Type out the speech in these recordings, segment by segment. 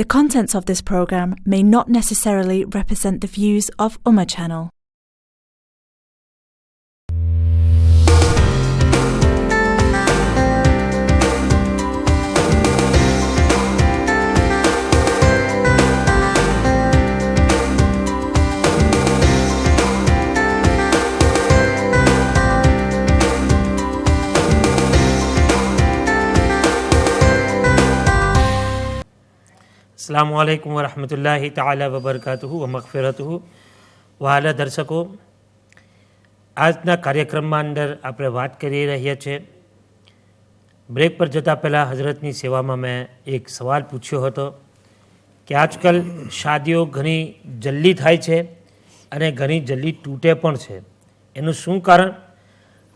The contents of this program may not necessarily represent the views of Ummah Channel. अस्सलामु अलैकुम वरहमतुल्लाहि ताला वबरकातुहु व मग़फ़िरतुहु। વહાલા દર્શકો, આજના કાર્યક્રમમાં અંદર આપણે વાત કરી રહ્યા છીએ. બ્રેક પર જતાં પહેલાં હઝરતની સેવામાં મેં એક સવાલ પૂછ્યો હતો કે આજકાલ શાદીઓ ઘણી જલ્દી થાય છે અને ઘણી જલ્દી તૂટે પણ છે. એનું શું કારણ?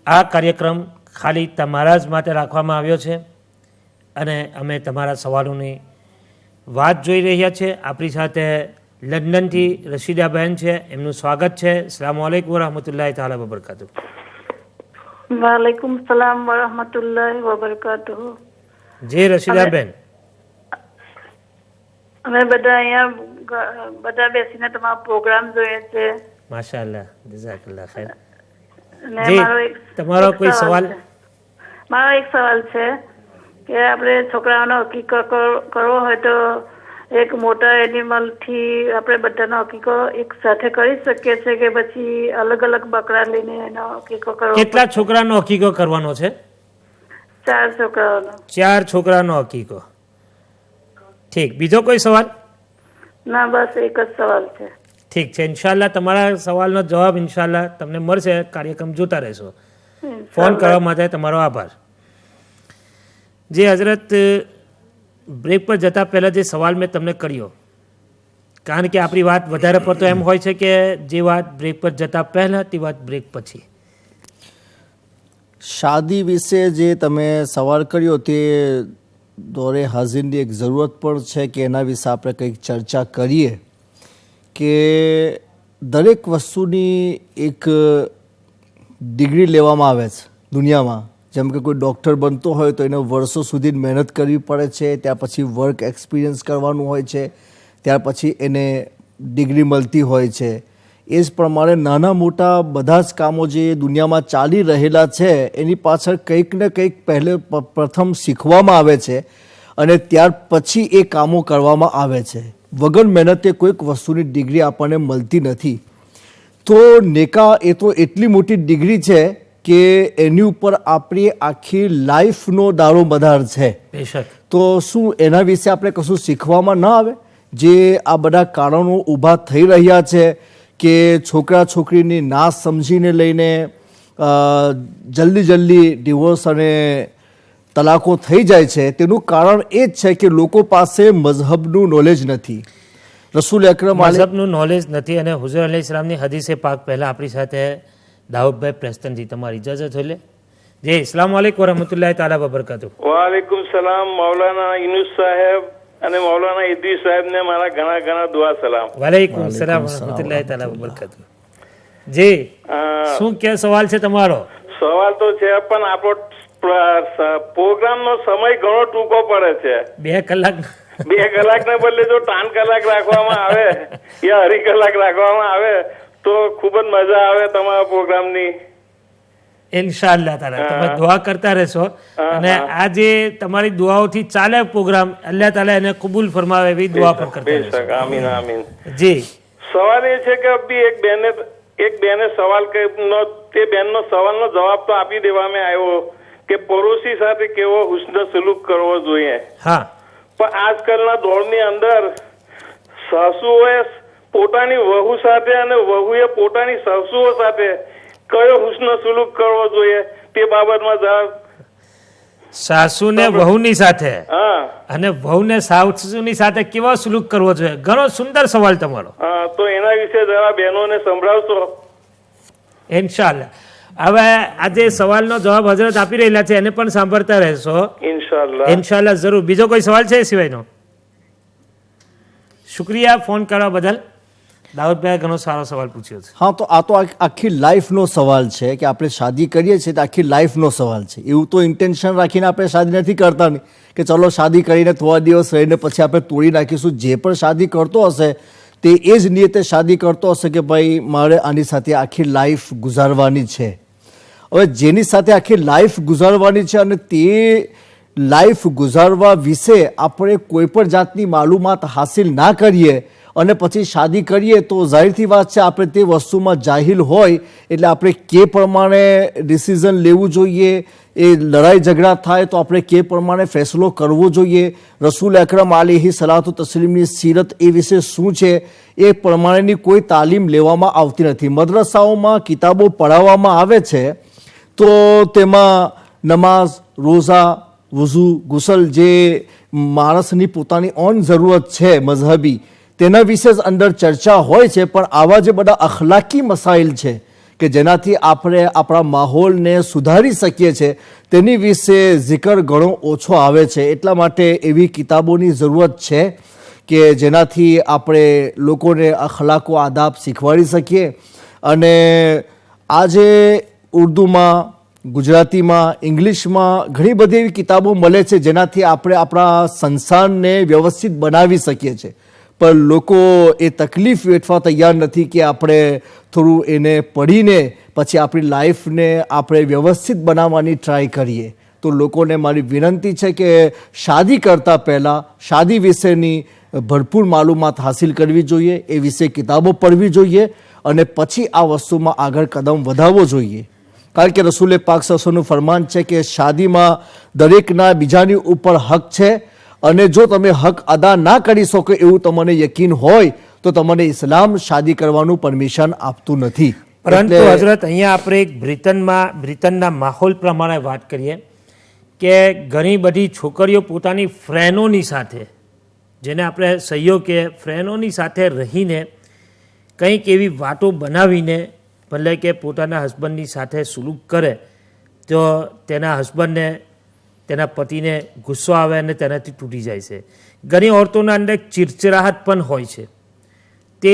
આ કાર્યક્રમ ખાલી તમારા જ માટે રાખવામાં આવ્યો છે અને અમે તમારા સવાલોની વાત જોઈ રહ્યા છે. આપણી સાથે લંડનથી રશીદાબેન છે, એમનું સ્વાગત છે. અસ્સલામુ અલૈકુમ વરહમતુલ્લાહિ તાલા વબરકાતુહુ. વાલેકુમ સલામ વરહમતુલ્લાહિ વબરકાતુહુ. જી રશીદાબેન, અમે બધા અહીંયા બધા બેસીને તમારો પ્રોગ્રામ જોઈએ છે. માશાઅલ્લાહ, જઝાકલ્લાહ ખૈર. અને જી, તમારો કોઈ સવાલ? મારો એક સવાલ છે કે આપણે છોકરાઓનો હકીકો કરવો હોય તો એક મોટા એનિમલ થી આપણે બધાનો હકીકો એક સાથે કરી શકીએ છીએ કે પછી અલગ અલગ બકરા લઈને એનો હકીકો કરવો? કેટલા છોકરાનો હકીકો કરવાનો છે? 4 છોકરાઓનો. 4 છોકરાનો હકીકો. ઠીક, બીજો કોઈ સવાલ? ના, બસ એક જ સવાલ છે. ઠીક છે, ઇન્શાલ્લાહ તમારા સવાલનો જવાબ ઇન્શાલ્લાહ તમને મળશે. કાર્યક્રમ જોતા રહેશો. ફોન કરવા માટે તમારો આભાર. જે હઝરત, બ્રેક પર જતાં પહેલાં જે સવાલ મેં તમને કર્યો, કારણ કે આપણી વાત વધારે પડતો એમ હોય છે કે જે વાત બ્રેક પર જતાં પહેલાં તે વાત બ્રેક પછી. શાદી વિશે જે તમે સવાલ કર્યો તે દોરે હાજિરની એક જરૂરત પણ છે કે એના વિશે આપણે કંઈક ચર્ચા કરીએ કે દરેક વસ્તુની એક ડિગ્રી લેવામાં આવે છે દુનિયામાં. જેમ કે કોઈ ડૉક્ટર બનતો હોય તો એને વર્ષો સુધી મહેનત કરવી પડે છે, ત્યાર પછી વર્ક એક્સપિરિયન્સ કરવાનું હોય છે, ત્યાર પછી એને ડિગ્રી મળતી હોય છે. એ જ પ્રમાણે નાના મોટા બધા જ કામો જે દુનિયામાં ચાલી રહેલા છે એની પાછળ કંઈક ને કંઈક પ્રથમ શીખવામાં આવે છે અને ત્યાર પછી એ કામો કરવામાં આવે છે. વગર મહેનતે કોઈક વસ્તુની ડિગ્રી આપણને મળતી નથી. તો નેકા એ તો એટલી મોટી ડિગ્રી છે કે એની ઉપર આપણી આખી લાઈફનો દારોમદાર છે. તો શું એના વિશે આપણે કશું શીખવામાં ન આવે? જે આ બધા કારણો ઊભા થઈ રહ્યા છે કે છોકરા છોકરીની ના સમજીને લઈને જલ્દી ડિવોર્સ અને તલાકો થઈ જાય છે, તેનું કારણ એ જ છે કે લોકો પાસે મઝહબનું નોલેજ નથી. રસૂલ અકરમ મઝહબનું નોલેજ નથી અને હુઝુર અલૈહિસ્સલામની હદીસે પાક પહેલાં આપણી સાથે દાઉદભાઈ પ્રેસ્ટનજી, તમારી ઇજાજત હોય લે. જી, અસ્સલામુ અલૈકુમ વરહમતુલ્લાહિ તાલા વબરકાતુહુ. વાલેકુમ સલામ મૌલાના યુનુસ સાહેબ અને મૌલાના ઇદ્રીસ સાહેબને મારા ઘણા ઘણા દુઆ સલામ. વાલેકુમ સલામ વરહમતુલ્લાહિ તાલા વબરકાતુહુ. જી, શું કે સવાલ છે તમારો? સવાલ તો છે પણ આપણો પ્રોગ્રામનો સમય ઘણો ટૂંકો પડે છે. 2 કલાક 2 કલાકને બદલે જો 3 કલાક રાખવામાં આવે યા અઢી કલાક રાખવામાં આવે તો ખૂબ જ મજા આવે તમારા પ્રોગ્રામની. ઇન્શાઅલ્લાહ તાલા તમે દુઆ કરતા રહેશો અને આ જે તમારી દુઆઓથી ચાલે પ્રોગ્રામ, અલ્લાહ તાલા એને કબૂલ ફરમાવે એવી દુઆ પણ કરતા રહેશો. આમીન આમીન. જી, સવાલ એ છે કે અભી એક બેને સવાલ કર્યો, તે બેનનો સવાલનો જવાબ તો આપી દેવામાં આવ્યો કે પડોશી સાથે કેવો હુસ્ન સલુક કરવો જોઈએ. હા, પણ આજકાલના દોરની અંદર સાસુઓએ પોતાની વહુ સાથે અને વહુએ પોતાની સાસુઓ સાથે કયો હુસ્ન સુલુક કરવો જોઈએ તે બાબતમાં જરા. સાસુને વહુની સાથે હા અને વહુને સાસુની સાથે કેવો સુલુક કરવો જોઈએ, ઘણો સુંદર સવાલ તમારો. હા, તો એના વિશે જરા બહેનોને સંભળાવશો. ઇન્શાઅલ્લાહ. હવે આજે સવાલનો જવાબ હઝરત આપી રહેલા છે, એને પણ સાંભળતા રહેશો ઇન્શાઅલ્લાહ જરૂર. બીજો કોઈ સવાલ છે એ સિવાયનો? શુક્રિયા ફોન કરવા બદલ. દાઉદભાઈ ઘણો સારો સવાલ પૂછ્યો છે. હા, તો આ તો આખી લાઈફનો સવાલ છે કે આપણે શાદી કરીએ છીએ તો આખી લાઈફનો સવાલ છે. એવું તો ઇન્ટેન્શન રાખીને આપણે શાદી નથી કરતા નહીં કે ચલો શાદી કરીને થોડા દિવસ રહીને પછી આપણે તોડી નાખીશું. જે પણ શાદી કરતો હશે તે એ જ નિયતે શાદી કરતો હશે કે ભાઈ મારે આની સાથે આખી લાઈફ ગુજારવાની છે. હવે જેની સાથે આખી લાઈફ ગુજારવાની છે અને તે લાઈફ ગુજારવા વિશે આપણે કોઈ પણ જાતની માલુમાત હાસિલ ના કરીએ અને પછી શાદી કરીએ તો જાહેરથી વાત છે આપણે તે વસ્તુમાં જાહિલ હોય એટલે આપણે કે પ્રમાણે ડિસિઝન લેવું જોઈએ. એ લડાઈ ઝઘડા થાય તો આપણે કે પ્રમાણે ફેસલો કરવો જોઈએ. રસૂલ અકરમ અલૈહિ સલાતુ તસ્લીમની સીરત એ વિશે શું છે એ પ્રમાણેની કોઈ તાલીમ લેવામાં આવતી નથી. મદ્રસાઓમાં કિતાબો પઢાવવામાં આવે છે તો તેમાં નમાઝ, રોઝા, વઝુ, ગુસલ જે માણસની પોતાની ઓન જરૂરત છે મઝહબી તેના વિશે જ અંદર ચર્ચા હોય છે. પણ આવા જે બધા અખલાકી મસાઇલ છે કે જેનાથી આપણે આપણા માહોલને સુધારી શકીએ છીએ તેની વિશે zikr ઘણો ઓછો આવે છે. એટલા માટે એવી કિતાબોની જરૂરત છે કે જેનાથી આપણે લોકોને અખલાકો આદાબ શીખવાડી શકીએ. અને આજે ઉર્દુમાં, ગુજરાતીમાં, ઇંગ્લિશમાં ઘણી બધી એવી કિતાબો મળે છે જેનાથી આપણે આપણા સંસારને વ્યવસ્થિત બનાવી શકીએ છીએ. પણ લોકો એ તકલીફ વેઠવા તૈયાર નથી કે આપણે થોડું એને પઢીને પછી આપણી લાઈફને આપણે વ્યવસ્થિત બનાવવાની ટ્રાય કરીએ. તો લોકોને મારી વિનંતી છે કે શાદી કરતાં પહેલાં શાદી વિશેની ભરપૂર માલુમાત હાસિલ કરવી જોઈએ, એ વિશે કિતાબો પઢવી જોઈએ અને પછી આ વસ્તુમાં આગળ કદમ વધારવો જોઈએ. કારણ કે રસૂલે પાક સસોનું ફરમાન છે કે શાદીમાં દરેકના બીજાની ઉપર હક છે અને જો તમે હક અદા ના કરી શકો એવું તમને યકીન હોય તો તમને ઇસ્લામ શાદી કરવાનું પરમિશન આપતું નથી. પરંતુ હજરત અહીંયા આપણે એક બ્રિટનના માહોલ પ્રમાણે વાત કરીએ કે ઘણી બધી છોકરીઓ પોતાની ફ્રેન્ડોની સાથે, જેને આપણે સહીઓ કે ફ્રેન્ડોની સાથે રહીને કંઈક એવી વાતો બનાવીને ભલે કે પોતાના હસબન્ડની સાથે સુલુક કરે તો તેના હસબન્ડને, તેના પતિને ગુસ્સો આવે અને તેનાથી તૂટી જાય છે. ઘણી ઓરતોના અંદર ચિરચિરાહટ પણ હોય છે. તે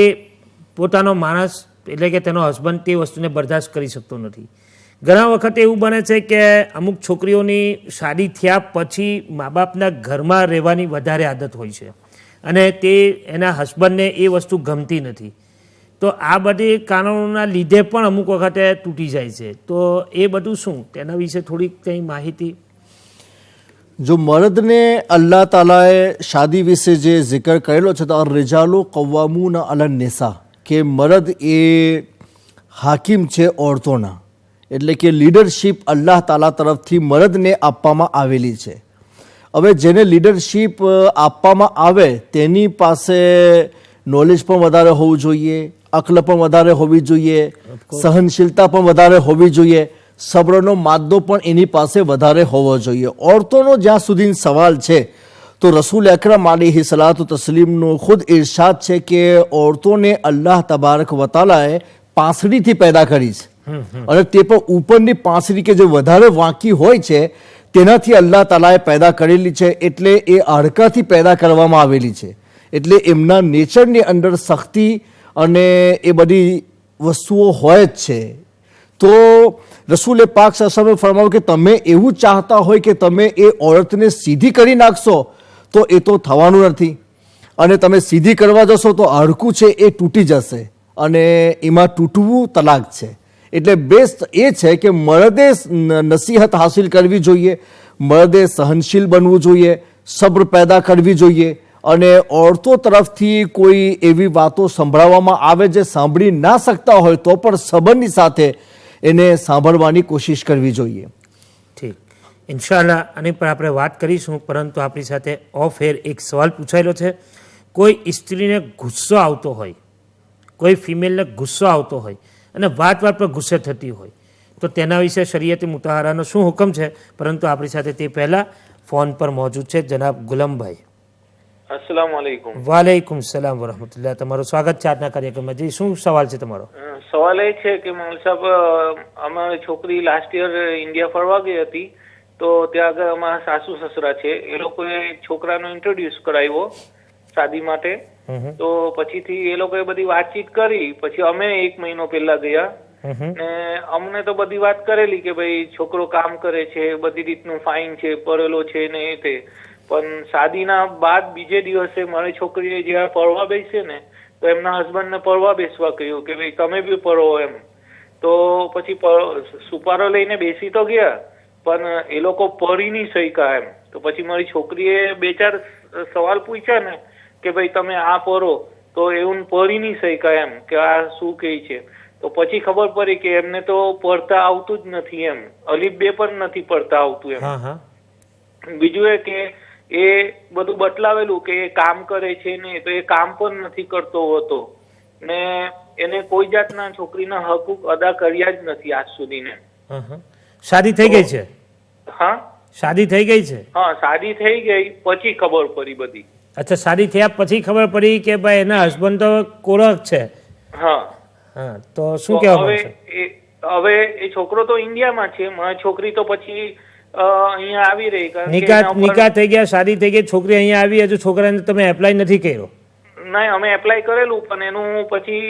પોતાનો માણસ એટલે કે તેનો હસબન્ડ તે વસ્તુને બરદાસ્ત કરી શકતો નથી. ઘણા વખતે એવું બને છે કે અમુક છોકરીઓની શાદી થયા પછી મા બાપના ઘરમાં રહેવાની વધારે આદત હોય છે અને તે એના હસબન્ડને એ વસ્તુ ગમતી નથી. તો આ બધી કારણોના લીધે પણ અમુક વખતે તૂટી જાય છે. તો એ બધું શું, તેના વિશે થોડીક કંઈ માહિતી? જો મર્દને અલ્લાહ તાલાએ શાદી વિશે જે zikr કરેલો છે તો રિજાલો કવ્વામૂન અલા નિસા, કે મર્દ એ હાકિમ છે ઓરતોના, એટલે કે લીડરશીપ અલ્લાહ તાલા તરફથી મર્દને આપવામાં આવેલી છે. હવે જેને લીડરશીપ આપવામાં આવે તેની પાસે નોલેજ પણ વધારે હોવું જોઈએ, અક્લ પણ વધારે હોવી જોઈએ, સહનશીલતા પણ વધારે હોવી જોઈએ, સબ્રનો માદો પણ એની પાસે વધારે હોવો જોઈએ. ઓરતોનો જ્યાં સુધી સવાલ છે તો રસૂલ અકરમ અલૈહિ સલાતુ તસ્લીમનો ખુદ ઇરશાદ છે કે ઓરતોને અલ્લાહ તબારક વતાલાએ પાંસળીથી પેદા કરી છે અને તે પણ ઉપરની પાંસળી કે જે વધારે વાંકી હોય છે તેનાથી અલ્લાહ તાલાએ પેદા કરેલી છે. એટલે એ હાડકાથી પેદા કરવામાં આવેલી છે. એટલે એમના નેચરની અંદર શક્તિ અને એ બધી વસ્તુઓ હોય જ છે. તો રસૂલે પાક સલ્લલ્લાહુ ફરમાવ્યું કે તમે એવું ચાહતા હોય કે તમે એ ઓરતને સીધી કરી નાખશો તો એ તો થવાનું નથી, અને તમે સીધી કરવા જશો તો હાડકું છે એ તૂટી જશે અને એમાં તૂટવું તલાક છે. એટલે બેસ્ટ એ છે કે મર્દે નસીહત હાસિલ કરવી જોઈએ, મર્દે સહનશીલ બનવું જોઈએ, સબ્ર પેદા કરવી જોઈએ અને ઓરતો તરફથી કોઈ એવી વાતો સંભળાવવામાં આવે જે સાંભળી ના શકતા હોય તો પણ સબરની સાથે એને સાંભળવાની કોશિશ કરવી જોઈએ. ઠીક, ઇન્શાલ્લાહ આની પર આપણે વાત કરીશું. પરંતુ આપણી સાથે ઓફ એર એક સવાલ પૂછાયેલો છે. કોઈ સ્ત્રીને ગુસ્સો આવતો હોય, કોઈ ફિમેલને ગુસ્સો આવતો હોય અને વાત પર ગુસ્સે થતી હોય તો તેના વિશે શરીયતી મુતાહરાનો શું હુકમ છે? પરંતુ આપણી સાથે તે પહેલાં ફોન પર મોજૂદ છે જનાબ ગુલામભાઈ. અસલામ વાલેકુમ. વાલેકુમ સલામ વરહમતુલ્લાહ. તમારું સ્વાગત છે આજના કાર્યક્રમમાં. જી, શું સવાલ છે તમારો? સવાલ એ છે કે મૌલ સાહેબ, અમારી છોકરી લાસ્ટ યર ઇન્ડિયા ફરવા ગઈ હતી તો ત્યાં આગળ અમારા સાસુ સસરા છે, એ લોકોએ છોકરાનો ઇન્ટ્રોડ્યુસ કરાવ્યો શાદી માટે. તો પછીથી એ લોકોએ બધી વાતચીત કરી. પછી અમે 1 મહિનો પહેલા ગયા ને અમને તો બધી વાત કરેલી કે ભાઈ છોકરો કામ કરે છે, બધી રીતનું ફાઇન છે, પડેલો છે ને એ તે. પણ શાદીના બાદ બીજે દિવસે મારી છોકરીએ જયારે પડવા બેસે ને તો એમના હસબન્ડને પડવા બેસવા કહ્યું કે ભાઈ તમે બી પડો એમ. તો પછી સુપારો લઈને બેસી તો ગયા પણ એ લોકો પડી નહીં શક્યા એમ. તો પછી મારી છોકરીએ 2-4 સવાલ પૂછ્યા ને કે ભાઈ તમે આ પડો તો એવું પડી નહીં શક્યા એમ કે આ શું કહે છે. તો પછી ખબર પડી કે એમને તો પડતા આવતું જ નથી એમ, અલીફ બે પણ નથી પડતા આવતું એમ. બીજું એ કે એ બધું બતલાવેલું કે એ કામ કરે છે ને તો એ કામ પણ નથી કરતો હોતો ને એને કોઈ જાતના છોકરીના હકુક અદા કર્યા જ નથી આજ સુધી ને. શાદી થઈ ગઈ છે? હા, શાદી થઈ ગઈ છે. હા, શાદી થઈ ગઈ પછી ખબર પડી બધી. અચ્છા, શાદી થયા પછી ખબર પડી કે ભાઈ એના હસબન્ડ તો કોરક છે. હા હા, તો શું કહેવા માંગશો? હવે એ છોકરો તો ઇન્ડિયામાં છે, મારી છોકરી તો પછી અહીંયા આવી રહી. નિકાહ થઈ ગયા, શાદી થઈ ગઈ, છોકરી અહીંયા આવી, હજુ છોકરાને તમે એપ્લાય નથી કર્યો? નહીં, અમે એપ્લાય કરેલું પણ એનું પછી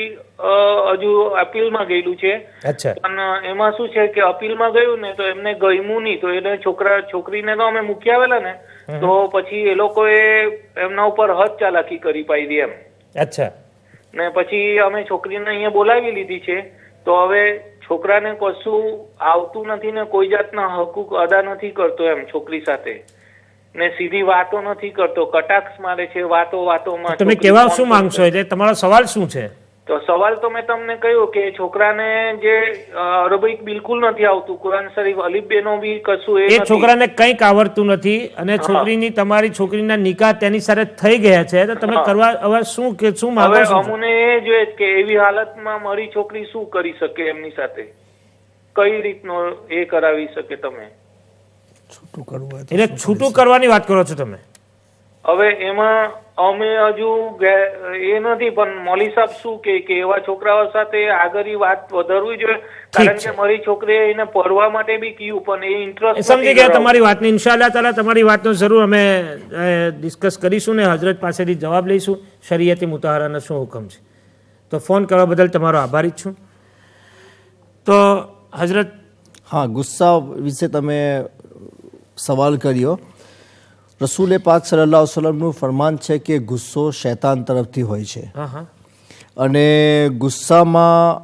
હજુ અપીલમાં ગયેલું છે. અચ્છા. પણ એમાં શું છે કે અપીલમાં ગયું ને તો એમને ગમ્યું નહીં, તો એને છોકરીને તો અમે મૂકી આવેલા ને તો પછી એ લોકોએ એમના ઉપર હદ ચાલાકી કરી પાડી એમ. અચ્છા. ને પછી અમે છોકરીને અહીંયા બોલાવી લીધી છે. તો હવે છોકરાને કશું આવતું નથી ને કોઈ જાતના હકુક અદા નથી કરતો એમ છોકરી સાથે, ને સીધી વાતો નથી કરતો, કટાક્ષ મારે છે વાતોમાં. તમે કહેવા શું માંગશો? એટલે તમારો સવાલ શું છે? તો સવાલ તો મેં તમને કહ્યું કે છોકરાને જે અરબિક બિલકુલ નથી આવતું, કુરાન શરીફ અલીફ બે નો બી કશું એ છોકરાને કંઈક આવડતું નથી અને છોકરીની તમારી છોકરીના નિકાહ તેની સાથે થઈ ગયા છે તો તમે કરવા હવે શું માંગો છો? અમને એ જોઈએ કે એવી હાલતમાં મારી છોકરી શું કરી શકે, એમની સાથે કઈ રીતનો એ કરાવી શકે તમે? એટલે છૂટું કરવાની વાત કરો છો તમે? હવે એમાં અમે હજુ એ નથી, પણ મૌલી સાહેબ શું કે એવા છોકરાઓ સાથે આગળ વાત વધારવી જોઈએ, કારણ કે મારી છોકરીએ એને પડવા માટે બી કીધું પણ એ ઇન્ટરેસ્ટ સમજી ગયા તમારી વાતને. ઇન્શાઅલ્લાહ તાલા તમારી વાતનો જરૂર અમે ડિસ્કસ કરીશું ને હજરત પાસેથી જવાબ લઈશું શરીયતી મુતાહરાનો શું હુકમ છે. તો ફોન કરવા બદલ તમારો આભારી છું. તો હજરત, હા, ગુસ્સા વિશે તમે સવાલ કર્યો. રસૂલ પાક સલ્લલ્લાહુ અલૈહિ વસલ્લમનું ફરમાન છે કે ગુસ્સો શૈતાન તરફથી હોય છે અને ગુસ્સામાં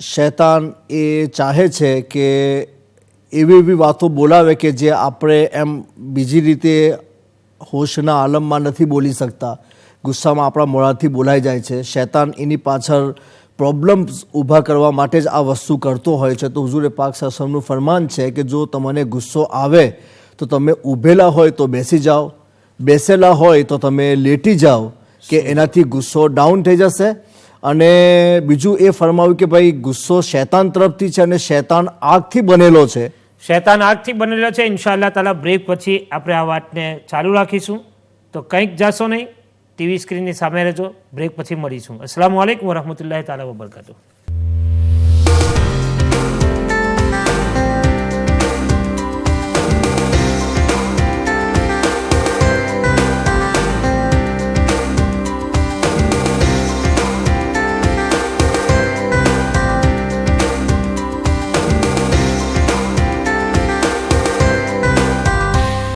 શૈતાન એ ચાહે છે કે એવી વાતો બોલાવે કે જે આપણે એમ બીજી રીતે હોશના આલમમાં નથી બોલી શકતા, ગુસ્સામાં આપણા મોઢાથી બોલાઈ જાય છે. શૈતાન એની પાછળ પ્રોબ્લેમ્સ ઊભા કરવા માટે જ આ વસ્તુ કરતો હોય છે. તો હુઝુર પાક સલ્લલ્લાહુ અલૈહિ વસલ્લમનું ફરમાન છે કે જો તમને ગુસ્સો આવે તો તમે ઊભેલા હોય તો બેસી જાઓ, બેસેલા હોય તો તમે લેટી જાઓ, કે એનાથી ગુસ્સો ડાઉન થઈ જશે. અને બીજું એ ફરમાવ્યું કે ભાઈ ગુસ્સો શૈતાન તરફથી છે અને શૈતાન આગથી બનેલો છે. શૈતાન આગથી બનેલો છે. ઇન્શાઅલ્લાહ તાલા બ્રેક પછી આપણે આ વાતને ચાલુ રાખીશું. તો કંઈક જાશો નહીં, ટીવી સ્ક્રીનની સામે રહેજો. બ્રેક પછી મળીશું. અસ્સલામુ અલૈકુમ વરહમતુલ્લાહિ તાલા વબરકાતુહુ.